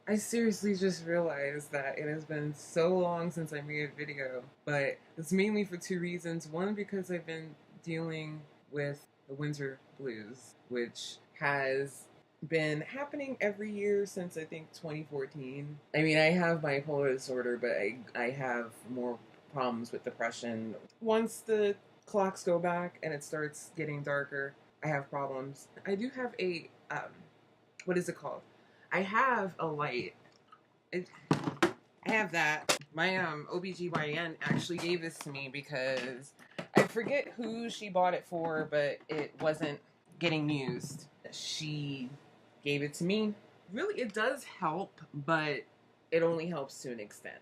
I seriously just realized that it has been so long since I made a video, but it's mainly for two reasons. One, because I've been dealing with the winter blues, which has been happening every year since I think 2014. I mean, I have bipolar disorder, but I have more problems with depression. Once the clocks go back and it starts getting darker, I have problems. I do have a, what is it called? I have a light. It, I have that. My OBGYN actually gave this to me because I forget who she bought it for, but it wasn't getting used. She gave it to me. Really, it does help, but it only helps to an extent.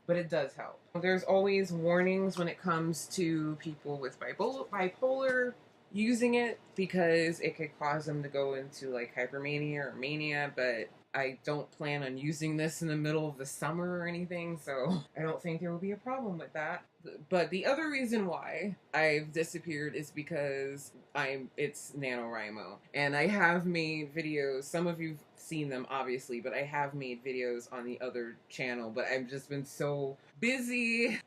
But it does help. There's always warnings when it comes to people with bipolar using it because it could cause them to go into like hypermania or mania, but I don't plan on using this in the middle of the summer or anything, so I don't think there will be a problem with that. But the other reason why I've disappeared is because it's NaNoWriMo. And I have made videos, some of you've seen them obviously, but I have made videos on the other channel, but I've just been so busy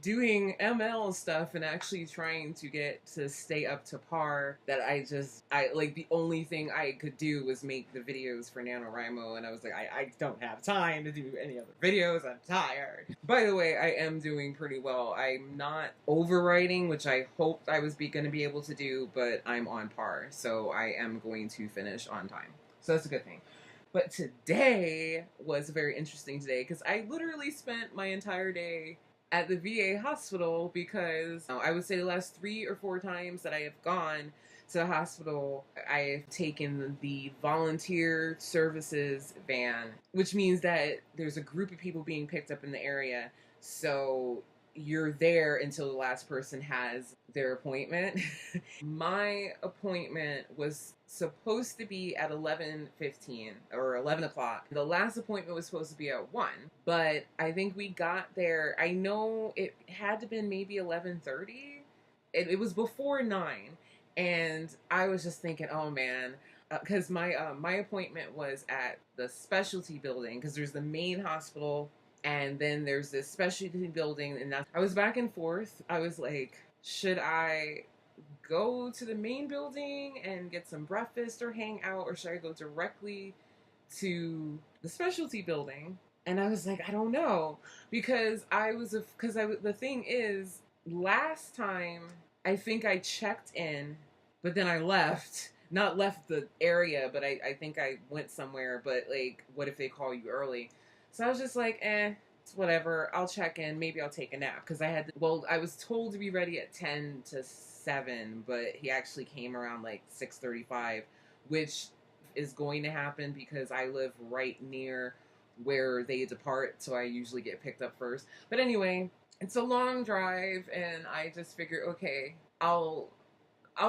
doing ML stuff and actually trying to get to stay up to par that I like the only thing I could do was make the videos for NaNoWriMo, and I was like, I don't have time to do any other videos, I'm tired. By the way, I am doing pretty well. I'm not overwriting, which I hoped I was gonna be able to do, but I'm on par, so I am going to finish on time. So that's a good thing. But today was very interesting today because I literally spent my entire day at the VA hospital because I would say the last 3 or 4 times that I have gone to the hospital, I've taken the volunteer services van, which means that there's a group of people being picked up in the area. So you're there until the last person has their appointment. My appointment was supposed to be at 11:15 or 11 o'clock. The last appointment was supposed to be at 1, but I think we got there. I know it had to been maybe 11:30. It was before 9, and I was just thinking, oh man, because my appointment was at the specialty building because there's the main hospital and then there's this specialty building, and I was back and forth. I was like, should I go to the main building and get some breakfast or hang out, or should I go directly to the specialty building? And I was like, I don't know, because the thing is, last time I think I checked in, but then I left. Not left the area, but I think I went somewhere. But like, what if they call you early? So I was just like, it's whatever. I'll check in. Maybe I'll take a nap because I was told to be ready at 10 to 7, but he actually came around like 6:35, which is going to happen because I live right near where they depart, so I usually get picked up first. But anyway, it's a long drive, and I just figure, okay, I'll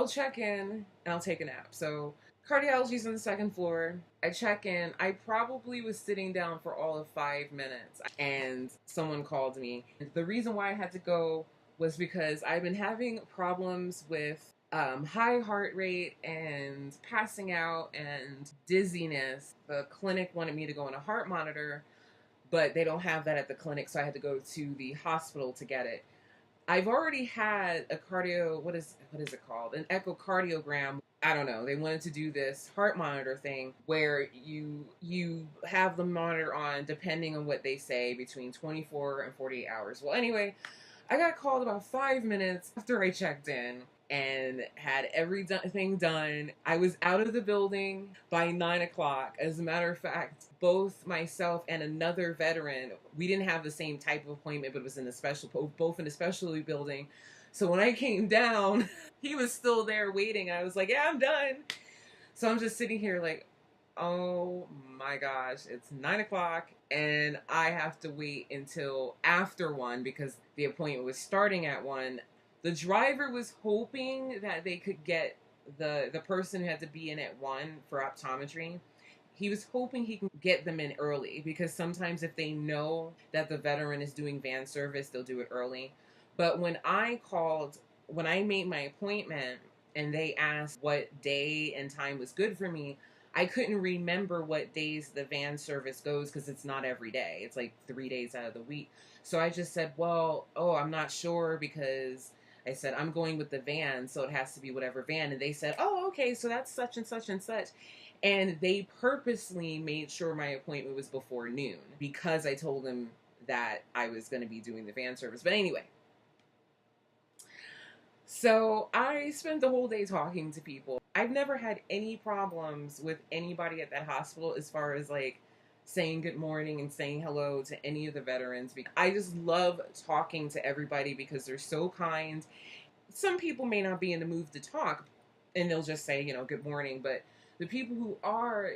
check in and I'll take a nap. So cardiology's on the second floor. I check in. I probably was sitting down for all of 5 minutes and someone called me. The reason why I had to go was because I've been having problems with high heart rate and passing out and dizziness. The clinic wanted me to go on a heart monitor, but they don't have that at the clinic, so I had to go to the hospital to get it. I've already had a what is it called? An echocardiogram. I don't know. They wanted to do this heart monitor thing where you have the monitor on depending on what they say between 24 and 48 hours. Well, anyway, I got called about 5 minutes after I checked in and had everything done. I was out of the building by 9 o'clock. As a matter of fact, both myself and another veteran, we didn't have the same type of appointment, but it was in both in the specialty building. So when I came down, he was still there waiting. I was like, yeah, I'm done. So I'm just sitting here like, oh my gosh, it's 9 o'clock and I have to wait until after 1 because the appointment was starting at 1. The driver was hoping that they could get the person who had to be in at 1 for optometry. He was hoping he can get them in early because sometimes if they know that the veteran is doing van service, they'll do it early. But when I made my appointment and they asked what day and time was good for me, I couldn't remember what days the van service goes because it's not every day. It's like 3 days out of the week. So I just said, well, oh, I'm not sure because I said, I'm going with the van, so it has to be whatever van. And they said, oh, okay, so that's such and such and such. And they purposely made sure my appointment was before noon because I told them that I was going to be doing the van service. But anyway, so I spent the whole day talking to people. I've never had any problems with anybody at that hospital as far as like saying good morning and saying hello to any of the veterans. I just love talking to everybody because they're so kind. Some people may not be in the mood to talk and they'll just say, you know, good morning, but the people who are,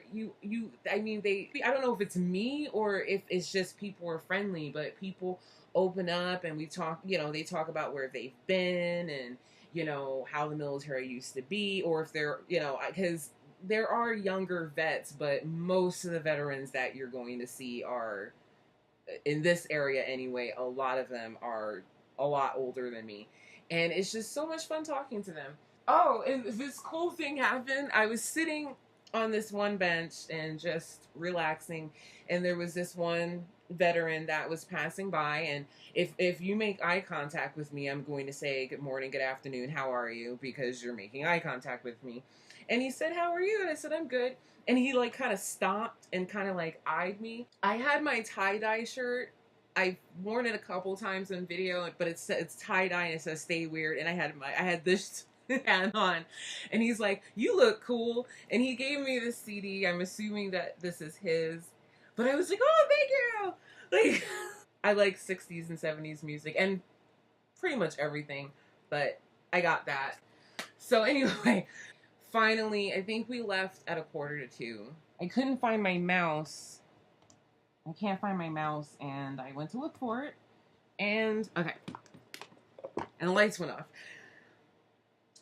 I mean, I don't know if it's me or if it's just people are friendly, but people open up and we talk, you know, they talk about where they've been and, you know, how the military used to be, or if they're, you know, because there are younger vets, but most of the veterans that you're going to see are, in this area anyway, a lot of them are a lot older than me. And it's just so much fun talking to them. Oh, and this cool thing happened. I was sitting on this one bench and just relaxing, and there was this one veteran that was passing by, and if you make eye contact with me, I'm going to say good morning, good afternoon, how are you, because you're making eye contact with me. And he said, how are you? And I said, I'm good. And he like kind of stopped and kind of like eyed me. I had my tie-dye shirt. I've worn it a couple times in video, but it's tie-dye and it says stay weird, and I had this hat on, and he's like, you look cool, and he gave me this CD. I'm assuming that this is his, but I was like, oh, thank you. Like, I like 60s and 70s music and pretty much everything, but I got that. So anyway, finally, I think we left at 1:45. I couldn't find my mouse. I can't find my mouse, and I went to look for it, and okay, and the lights went off.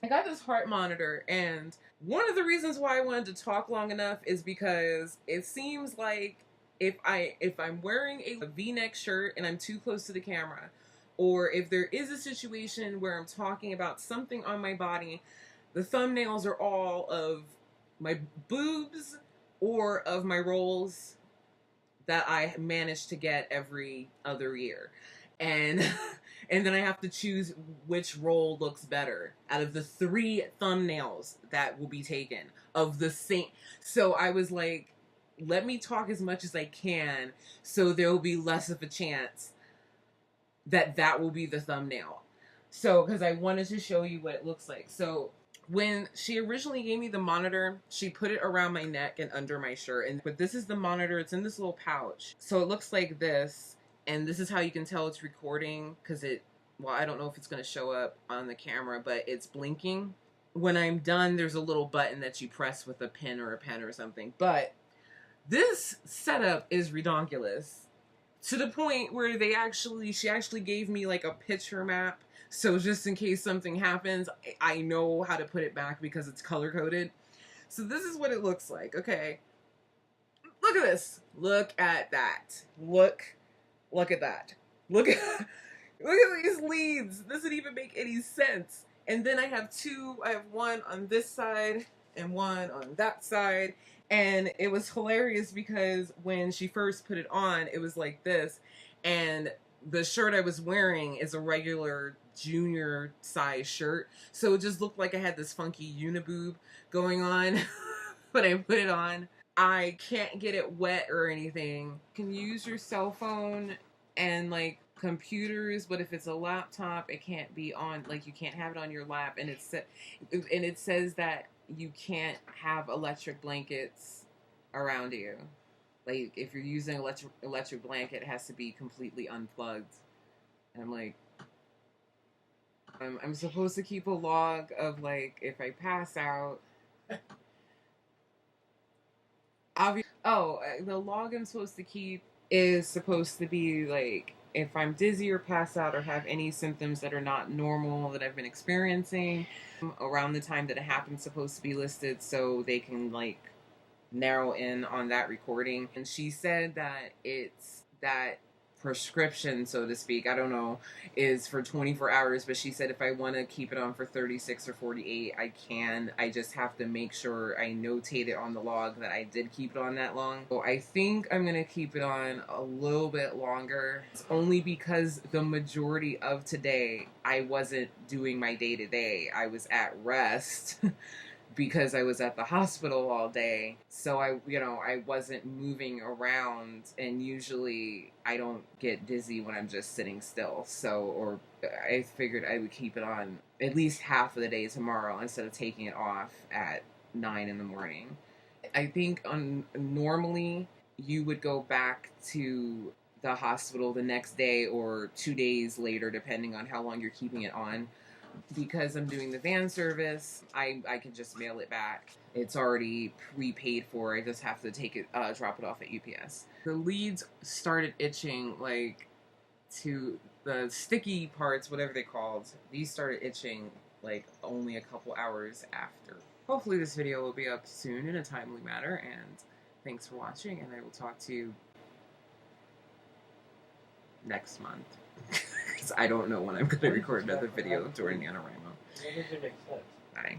I got this heart monitor, and one of the reasons why I wanted to talk long enough is because it seems like if I'm wearing a V-neck shirt and I'm too close to the camera, or if there is a situation where I'm talking about something on my body, the thumbnails are all of my boobs or of my rolls that I managed to get every other year. And and then I have to choose which roll looks better out of the 3 thumbnails that will be taken of the same. So I was like, let me talk as much as I can so there will be less of a chance that that will be the thumbnail. So, because I wanted to show you what it looks like. So when she originally gave me the monitor, she put it around my neck and under my shirt. But this is the monitor. It's in this little pouch. So it looks like this. And this is how you can tell it's recording, because well, I don't know if it's going to show up on the camera, but it's blinking. When I'm done, there's a little button that you press with a pin or a pen or something. But this setup is redonkulous to the point where she actually gave me like a picture map. So just in case something happens, I know how to put it back because it's color coded. So this is what it looks like. Okay. Look at this. Look at that. Look at that. Look at these leads. This doesn't even make any sense. And then I have one on this side and one on that side. And it was hilarious because when she first put it on, it was like this. And the shirt I was wearing is a regular junior size shirt. So it just looked like I had this funky uniboob going on when I put it on. I can't get it wet or anything. You can use your cell phone and like computers, but if it's a laptop, it can't be on, like you can't have it on your lap, and it says that you can't have electric blankets around you. Like if you're using electric blanket, it has to be completely unplugged. And I'm like, I'm supposed to keep a log of like if I pass out. The log I'm supposed to keep is supposed to be like if I'm dizzy or pass out or have any symptoms that are not normal that I've been experiencing around the time that it happened, supposed to be listed so they can like narrow in on that recording. And she said that it's that prescription, so to speak, I don't know, is for 24 hours, but she said if I want to keep it on for 36 or 48, I can. I just have to make sure I notate it on the log that I did keep it on that long. So I think I'm going to keep it on a little bit longer. It's only because the majority of today, I wasn't doing my day-to-day. I was at rest. Because I was at the hospital all day. So I wasn't moving around, and usually I don't get dizzy when I'm just sitting still. Or I figured I would keep it on at least half of the day tomorrow instead of taking it off at 9 in the morning. I think normally you would go back to the hospital the next day or 2 days later, depending on how long you're keeping it on. Because I'm doing the van service, I can just mail it back. It's already prepaid for. I just have to take it, drop it off at UPS. The leads started itching, like, to the sticky parts, whatever they called. These started itching, like, only a couple hours after. Hopefully this video will be up soon in a timely manner, and thanks for watching, and I will talk to you next month. I don't know when I'm going to record another video during NaNoWriMo. When does it make sense? Bye.